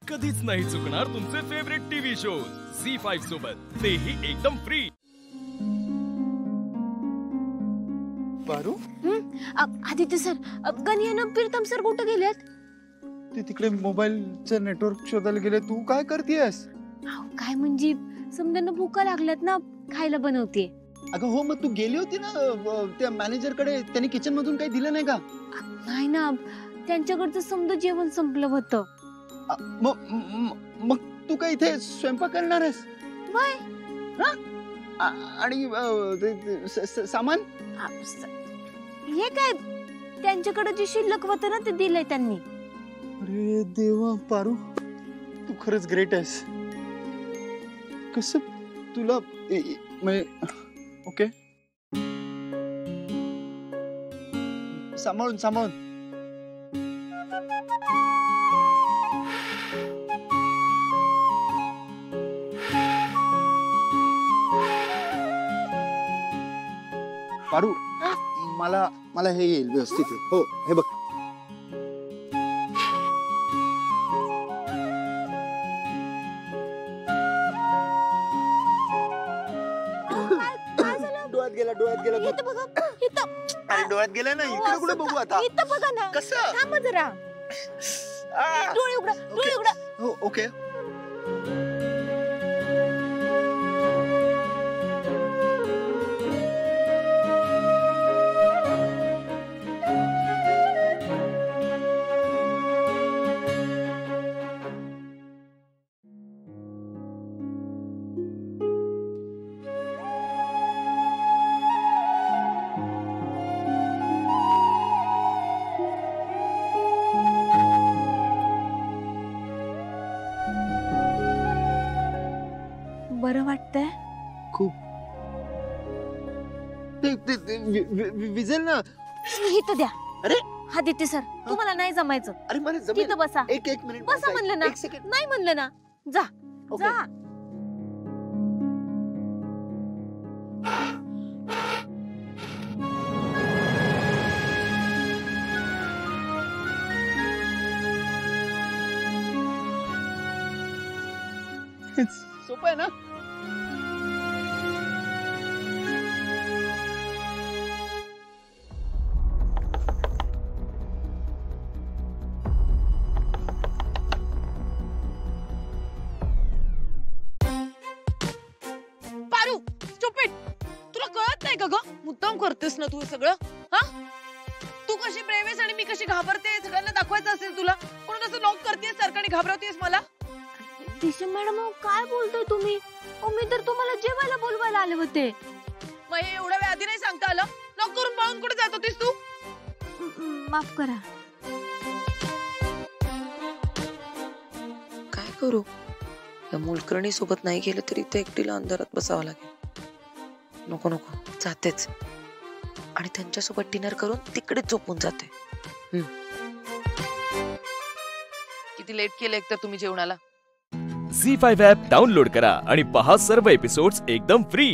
कधीच नाही चुकणार तुमचे फेवरेट टीव्ही शोज झी5 सोबत, तेही एकदम फ्री। पारू, आदित्य सर, गणियानं प्रीतम सर कुठे गेलेत? ते तिकडे मोबाईलचं नेटवर्क शोधायला गेले। तू काय करतेयस? काय म्हणजे समजांना भूका लागल्यात ना, खायला बनवते। अगं हो, मग तू गेली होती ना त्या मॅनेजर कडे, त्यांनी किचन मधून काही दिलं नाही का? नाही ना, त्यांच्याकडचं समजा जेवण संपलं होतं। मग तू काय इथे स्वयंपाक करणार आहेस? वय आणि सामान हे काय, त्यांच्याकडे जे शिल्लक होतं ना ते दिलंय त्यांनी। अरे देवा पारू, तू खरंच ग्रेट आहेस। कसं तुला ओके, सांभाळून सांभाळून। पारू, मला हे येईल व्यवस्थित। हो, हे बघ। डोळ्यात गेला इथं बघा, इथं। अरे डोळ्यात गेला ना, इकडे कुठे बघू आता? इथं बघा ना। कसं? थांबा जरा, डोळे उघडा, डोळे उघडा। हो, ओके। बरं वाटतंय खूप। विजेल ना। इथं द्या। अरे आदित्य सर, तुम्हाला नाही जमायचं। अरे मला जमेल। तिथं बसा। एक मिनिट बसा म्हणलं ना। एक सेकंड। नाही म्हणलं ना, जा जा। सोपं आहे ना? पारू, स्टुपिड, तुला कळत नाही का ग? मुद्दाम करतेस ना तू हे सगळं? हा, तू कशी प्रेम आहेस आणि मी कशी घाबरते सगळ्यांना दाखवायचं असेल तुला, म्हणून असं नॉक करतेस सारखं आणि घाबरवतेस मला। दिशा मॅडम, काय बोलतोय तुम्ही? मी तर तुम्हाला जेवायला बोलवायला आले होते। मग हे एवढ्या वेळ आधी नाही सांगता आलं? नॉक करून पळून कुठे जात होतीस तू? माफ करा। काय करू, या मोलकर्णी सोबत नाही गेलं तरी ते एकटीला अंधारात बसावं लागेल। नको नको, जातेच आणि त्यांच्यासोबत डिनर करून तिकडेच झोपून जाते। किती लेट केलं एकतर तुम्ही जेवणाला। झी5 ॲप डाउनलोड करा आणि पहा सर्व एपिसोड्स एकदम फ्री।